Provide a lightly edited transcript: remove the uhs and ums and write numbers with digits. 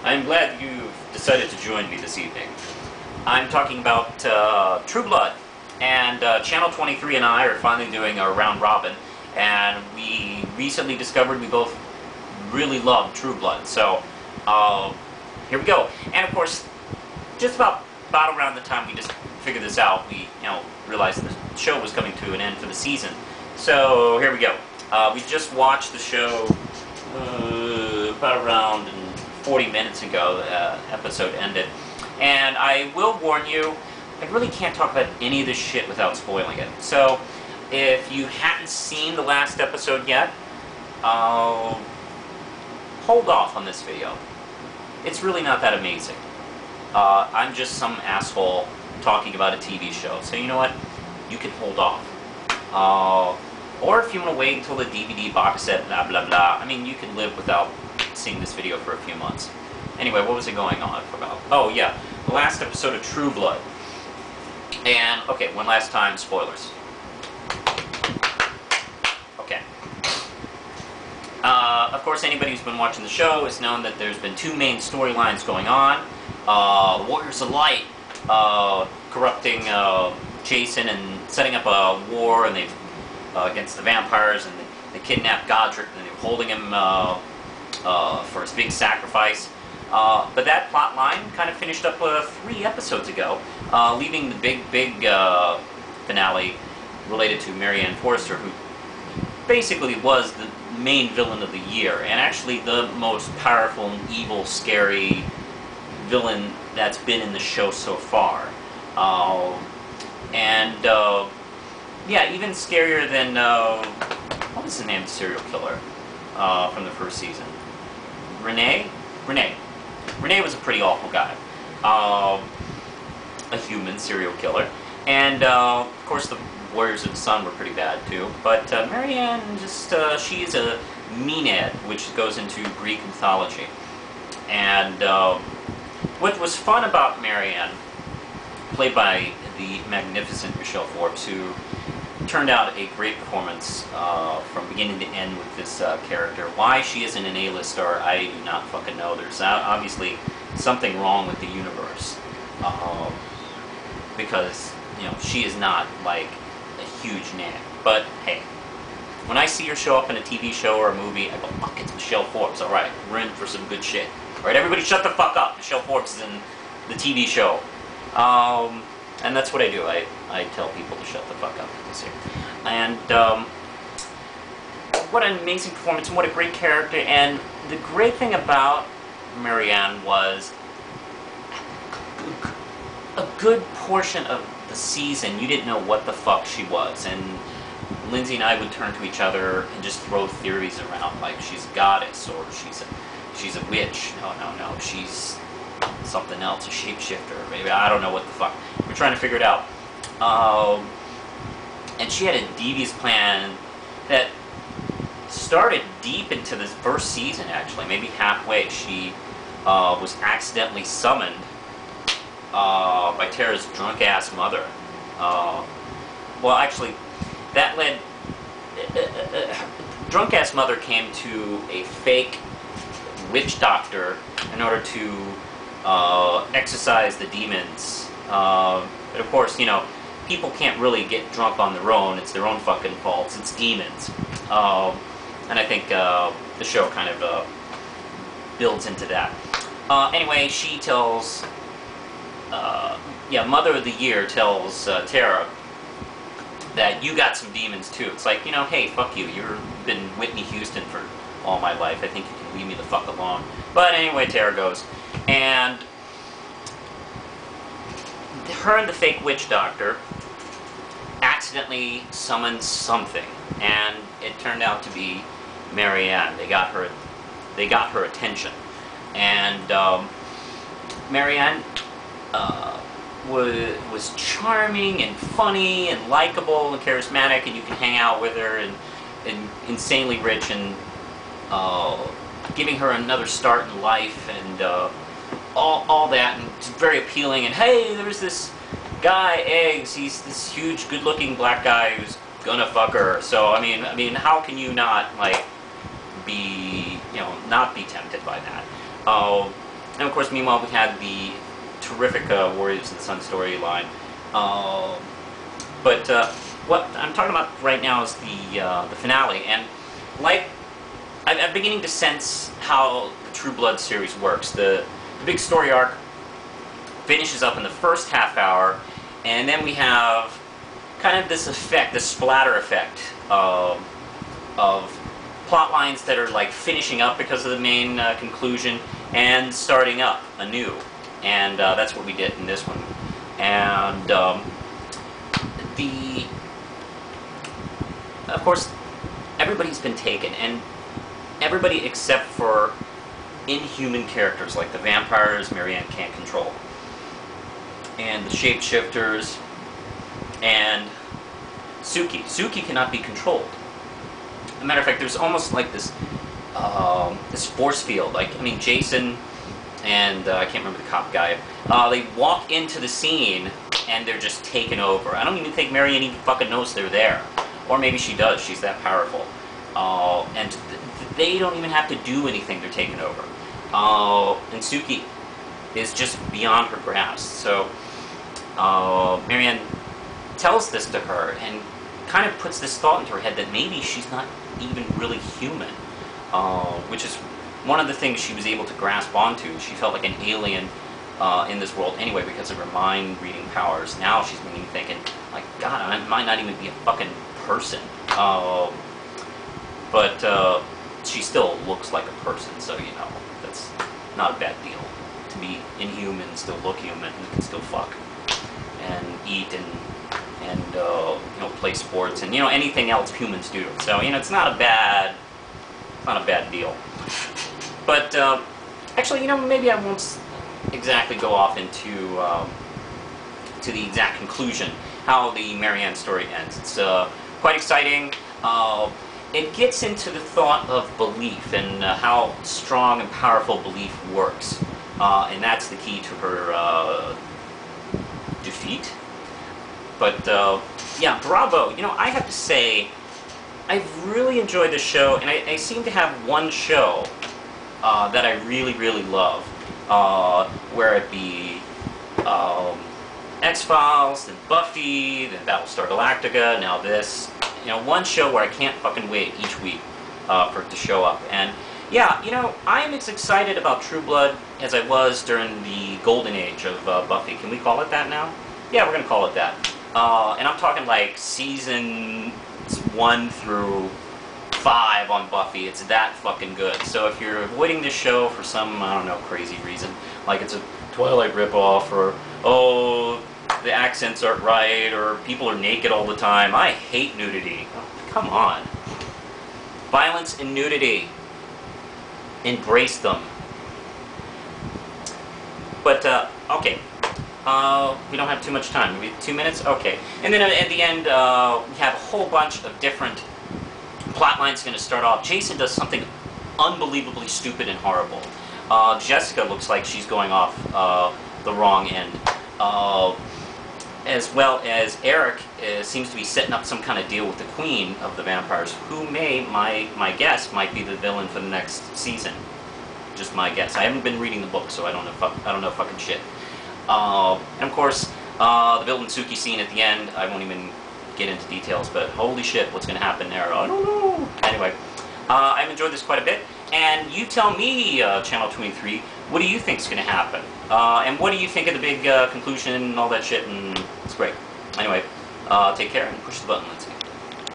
I'm glad you've decided to join me this evening. I'm talking about True Blood, and Channel 23 and I are finally doing our round robin, and we recently discovered we both really love True Blood, so here we go. And of course, just about around the time we just figured this out, we realized the show was coming to an end for the season. So here we go. We just watched the show about around 40 minutes ago. The episode ended, and I will warn you, I really can't talk about any of this shit without spoiling it. So if you hadn't seen the last episode yet, hold off on this video. It's really not that amazing. I'm just some asshole talking about a TV show, so you know what? You can hold off. Or if you want to wait until the DVD box set, blah blah blah, I mean, you can live without seeing this video for a few months. Anyway, what was it going on about? Oh yeah, the last episode of True Blood. And, okay, one last time, spoilers. Okay. Of course, anybody who's been watching the show has known that there's been two main storylines going on. Warriors of Light corrupting Jason and setting up a war, and they against the vampires, and they kidnapped Godric, and they were holding him for his big sacrifice. But that plot line kind of finished up 3 episodes ago, leaving the big finale related to Marianne Forrester, who basically was the main villain of the year, and actually the most powerful and evil, scary villain that's been in the show so far. Yeah, even scarier than, what was the name of the serial killer from the first season? Renee? Renee was a pretty awful guy. A human serial killer. And, of course, the Warriors of the Sun were pretty bad, too. But Marianne, just, she is a Maenad, which goes into Greek mythology. And what was fun about Marianne, played by the magnificent Michelle Forbes, who turned out a great performance from beginning to end with this character. Why she isn't an A-list star, I do not fucking know. There's obviously something wrong with the universe, because she is not like a huge name. But hey, when I see her show up in a TV show or a movie, I go, fuck, it's Michelle Forbes. All right, we're in for some good shit. All right, everybody, shut the fuck up. Michelle Forbes is in the TV show. And that's what I do. I tell people to shut the fuck up. And what an amazing performance, and what a great character. And the great thing about Marianne was a good portion of the season you didn't know what the fuck she was. And Lindsay and I would turn to each other and just throw theories around, like she's a goddess, or she's a witch. No, she's something else, a shapeshifter, maybe, I don't know what the fuck. We're trying to figure it out. And she had a devious plan that started deep into this first season, actually, maybe halfway. She was accidentally summoned by Tara's drunk-ass mother. Well, actually, that led... drunk-ass mother came to a fake witch doctor in order to exorcise the demons. But of course, people can't really get drunk on their own. It's their own fucking faults. It's demons. And I think the show kind of builds into that. Anyway, she tells... Mother of the Year tells Tara that you got some demons too. It's like, hey, fuck you. You've been Whitney Houston for all my life. I think you can leave me the fuck alone. But anyway, Tara goes. And her and the fake witch doctor accidentally summoned something, and it turned out to be Marianne. They got her attention, and Marianne was charming and funny and likable and charismatic, and you can hang out with her, and insanely rich, and giving her another start in life, and all that, and it's very appealing. And hey, there's this guy, Eggs. He's this huge, good-looking black guy who's gonna fuck her. So I mean, how can you not like be, not be tempted by that? And of course, meanwhile, we had the terrific Warriors of the Sun storyline. But what I'm talking about right now is the finale, and like I'm beginning to sense how the True Blood series works. The big story arc finishes up in the first half hour, and then we have kind of this effect, this splatter effect of plot lines that are like finishing up because of the main conclusion and starting up anew, and that's what we did in this one. And of course, everybody's been taken, and everybody except for inhuman characters like the vampires Marianne can't control, and the shapeshifters, and Suki. Suki cannot be controlled. As a matter of fact, there's almost like this this force field. Like, I mean, Jason and I can't remember the cop guy. They walk into the scene and they're just taken over. I don't even think Marianne even fucking knows they're there, or maybe she does. She's that powerful, and they don't even have to do anything. They're taken over, and Suki is just beyond her grasp. So Marianne tells this to her and kind of puts this thought into her head that maybe she's not even really human, which is one of the things she was able to grasp onto. She felt like an alien in this world anyway because of her mind-reading powers. Now she's maybe thinking, like, God, I might not even be a fucking person. But she still looks like a person, so, you know, that's not a bad deal. To be inhuman, still look human, you can still fuck and eat and you know, play sports and, you know, anything else humans do. So, you know, it's not a bad deal. But actually, you know, maybe I won't exactly go off into to the exact conclusion how the Marianne story ends. It's quite exciting. It gets into the thought of belief and how strong and powerful belief works, and that's the key to her defeat. But yeah, bravo. You know, I have to say, I've really enjoyed this show, and I seem to have one show that I really, really love, where it be X-Files, then Buffy, then Battlestar Galactica, now this. You know, one show where I can't fucking wait each week for it to show up. And yeah, you know, I'm as excited about True Blood as I was during the golden age of Buffy. Can we call it that now? Yeah, we're gonna call it that. And I'm talking like seasons 1 through 5 on Buffy. It's that fucking good. So if you're avoiding this show for some, I don't know, crazy reason, like it's a Twilight ripoff, or, oh, the accents aren't right, or people are naked all the time. I hate nudity. Oh, come on. Violence and nudity. Embrace them. But, okay. We don't have too much time. We have 2 minutes? Okay. And then at the end, we have a whole bunch of different plot lines going to start off. Jason does something unbelievably stupid and horrible. Jessica looks like she's going off the wrong end. As well as Eric seems to be setting up some kind of deal with the Queen of the Vampires, who may, my guess, might be the villain for the next season. Just my guess. I haven't been reading the book, so I don't know fucking shit. And of course, the Bill and Suki scene at the end, I won't even get into details, but holy shit, what's going to happen there? I don't know. Anyway, I've enjoyed this quite a bit, and you tell me, Channel 23, what do you think is going to happen? And what do you think of the big conclusion and all that shit? And it's great. Anyway, take care and push the button, Lindsay.